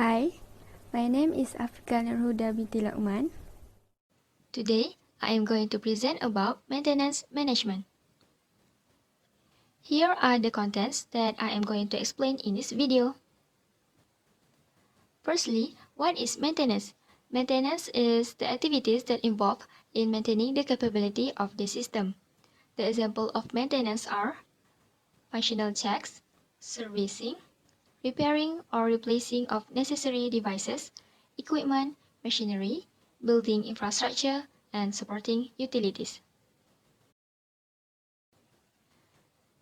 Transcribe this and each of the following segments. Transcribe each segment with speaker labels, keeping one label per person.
Speaker 1: Hi, my name is Afiqah and Huda binti Lokman.
Speaker 2: Today, I am going to present about maintenance management. Here are the contents that I am going to explain in this video. Firstly, what is maintenance? Maintenance is the activities that involve in maintaining the capability of the system. The example of maintenance are functional checks, servicing, repairing or replacing of necessary devices, equipment, machinery, building infrastructure, and supporting utilities.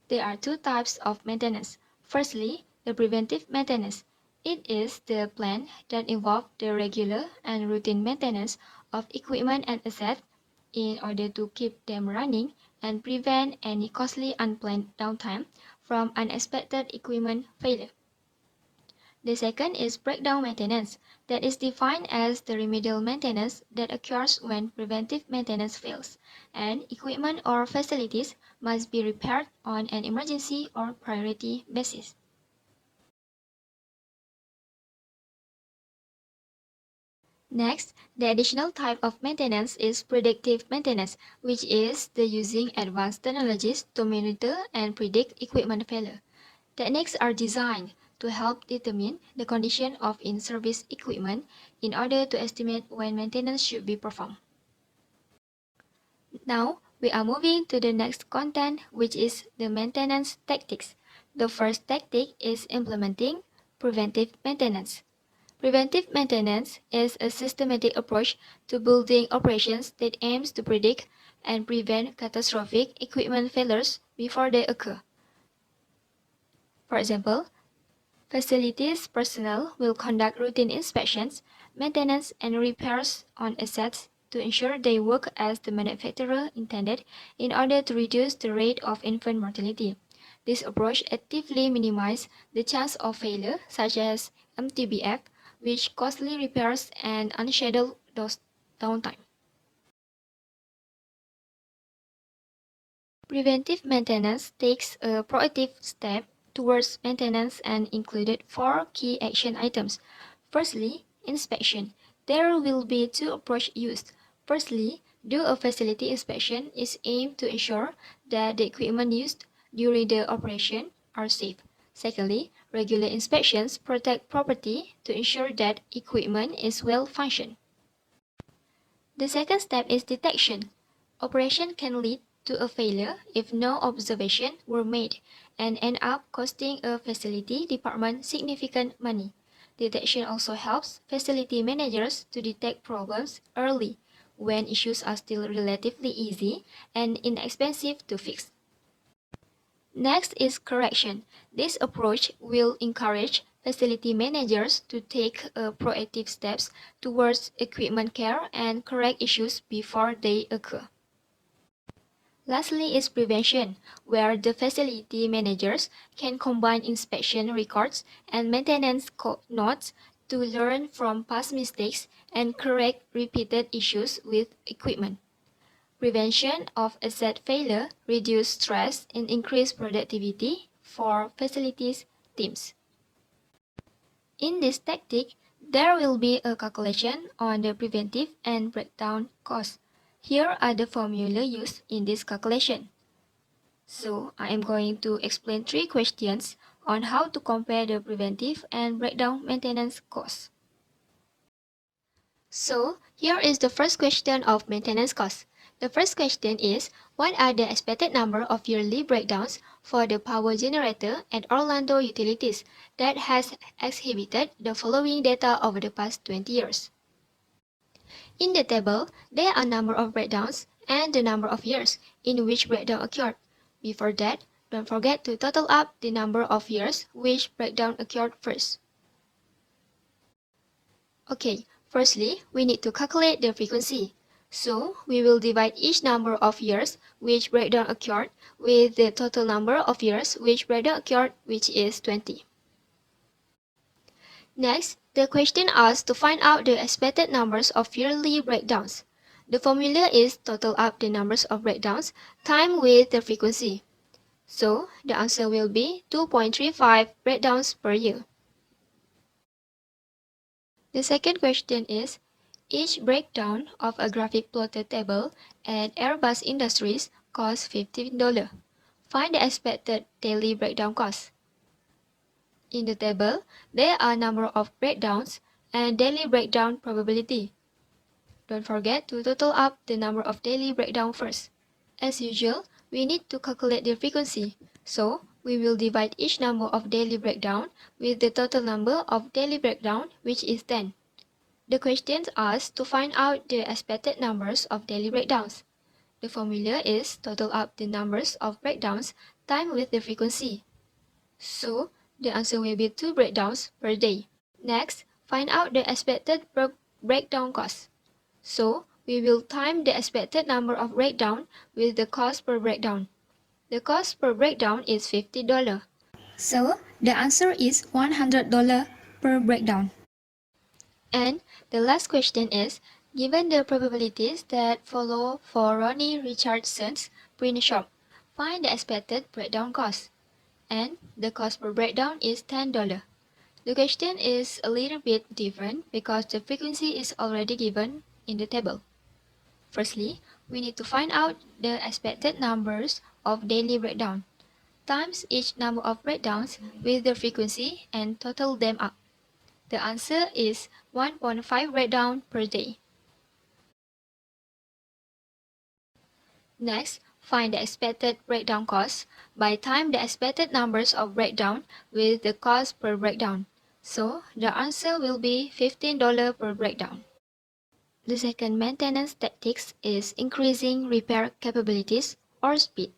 Speaker 2: There are two types of maintenance. Firstly, the preventive maintenance. It is the plan that involves the regular and routine maintenance of equipment and assets in order to keep them running and prevent any costly unplanned downtime from unexpected equipment failure. The second is breakdown maintenance, that is defined as the remedial maintenance that occurs when preventive maintenance fails, and equipment or facilities must be repaired on an emergency or priority basis. Next, the additional type of maintenance is predictive maintenance, which is the using advanced technologies to monitor and predict equipment failure. Techniques are designed to help determine the condition of in-service equipment in order to estimate when maintenance should be performed. Now, we are moving to the next content, which is the maintenance tactics. The first tactic is implementing preventive maintenance. Preventive maintenance is a systematic approach to building operations that aims to predict and prevent catastrophic equipment failures before they occur. For example, facilities personnel will conduct routine inspections, maintenance, and repairs on assets to ensure they work as the manufacturer intended in order to reduce the rate of infant mortality. This approach actively minimizes the chance of failure, such as MTBF, which costly repairs and unscheduled downtime. Preventive maintenance takes a proactive step towards maintenance and included 4 key action items. Firstly, inspection. There will be two approaches used. Firstly, do a facility inspection is aimed to ensure that the equipment used during the operation are safe. Secondly, regular inspections protect property to ensure that equipment is well functioned. The second step is detection. Operation can lead to a failure if no observation were made and end up costing a facility department significant money. Detection also helps facility managers to detect problems early when issues are still relatively easy and inexpensive to fix. Next is correction. This approach will encourage facility managers to take proactive steps towards equipment care and correct issues before they occur. Lastly is prevention, where the facility managers can combine inspection records and maintenance notes to learn from past mistakes and correct repeated issues with equipment. Prevention of asset failure reduces stress and increases productivity for facilities teams. In this tactic, there will be a calculation on the preventive and breakdown costs. Here are the formula used in this calculation. So, I am going to explain 3 questions on how to compare the preventive and breakdown maintenance costs. So, here is the first question of maintenance costs. The first question is, what are the expected number of yearly breakdowns for the power generator at Orlando Utilities that has exhibited the following data over the past 20 years? In the table, there are number of breakdowns and the number of years in which breakdown occurred. Before that, don't forget to total up the number of years which breakdown occurred first. Okay, firstly, we need to calculate the frequency. So, we will divide each number of years which breakdown occurred with the total number of years which breakdown occurred, which is 20. Next, the question asks to find out the expected numbers of yearly breakdowns. The formula is total up the numbers of breakdowns times with the frequency. So, the answer will be 2.35 breakdowns per year. The second question is, each breakdown of a graphic plotter table at Airbus Industries costs $15. Find the expected daily breakdown cost. In the table, there are number of breakdowns and daily breakdown probability. Don't forget to total up the number of daily breakdown first. As usual, we need to calculate the frequency, so we will divide each number of daily breakdown with the total number of daily breakdown, which is 10. The question asks to find out the expected numbers of daily breakdowns. The formula is total up the numbers of breakdowns times with the frequency. So, the answer will be 2 breakdowns per day. Next, find out the expected breakdown cost. So, we will time the expected number of breakdown with the cost per breakdown. The cost per breakdown is $50.
Speaker 3: So, the answer is $100 per breakdown.
Speaker 2: And the last question is, given the probabilities that follow for Ronnie Richardson's print shop, find the expected breakdown cost. And the cost per breakdown is $10. The question is a little bit different because the frequency is already given in the table. Firstly, we need to find out the expected numbers of daily breakdown, times each number of breakdowns with the frequency and total them up. The answer is 1.5 breakdown per day. Next, find the expected breakdown cost by time the expected numbers of breakdown with the cost per breakdown. So, the answer will be $15 per breakdown. The second maintenance tactics is increasing repair capabilities or speed.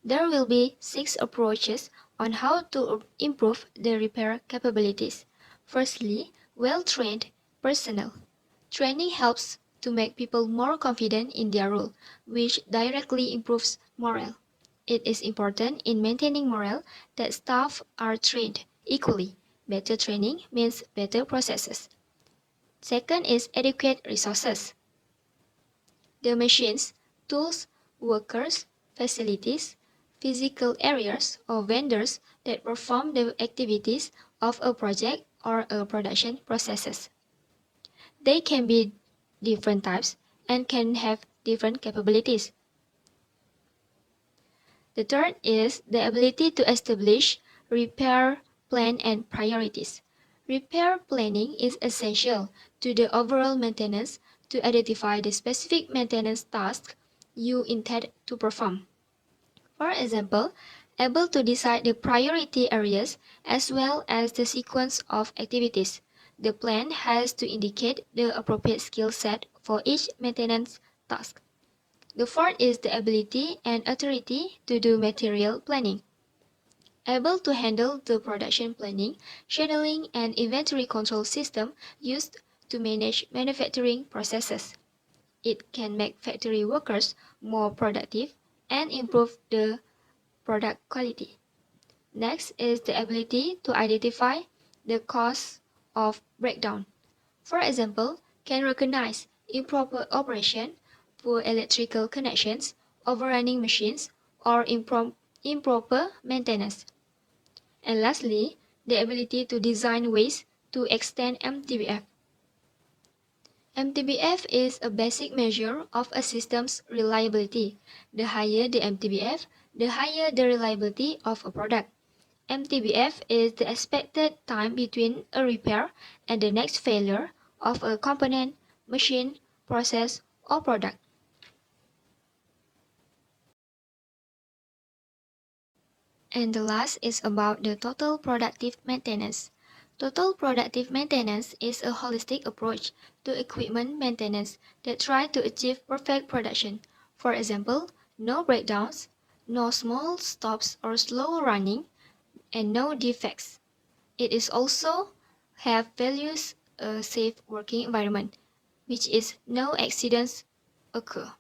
Speaker 2: There will be 6 approaches on how to improve the repair capabilities. Firstly, well-trained personnel. Training helps to make people more confident in their role, which directly improves morale. It is important in maintaining morale that staff are trained equally. Better training means better processes. Second is adequate resources. The machines, tools, workers, facilities, physical areas, or vendors that perform the activities of a project or a production processes. They can be different types and can have different capabilities. The third is the ability to establish repair plan and priorities. Repair planning is essential to the overall maintenance to identify the specific maintenance tasks you intend to perform. For example, able to decide the priority areas as well as the sequence of activities. The plan has to indicate the appropriate skill set for each maintenance task. The fourth is the ability and authority to do material planning. Able to handle the production planning, scheduling, and inventory control system used to manage manufacturing processes. It can make factory workers more productive and improve the product quality. Next is the ability to identify the cause of breakdown. For example, can recognize improper operation, poor electrical connections, overrunning machines, or improper maintenance. And lastly, the ability to design ways to extend MTBF. MTBF is a basic measure of a system's reliability. The higher the MTBF, the higher the reliability of a product. MTBF is the expected time between a repair and the next failure of a component, machine, process, or product. And the last is about the total productive maintenance. Total productive maintenance is a holistic approach to equipment maintenance that tries to achieve perfect production. For example, no breakdowns, no small stops or slow running, and no defects. It is also have values a safe working environment, which is no accidents occur.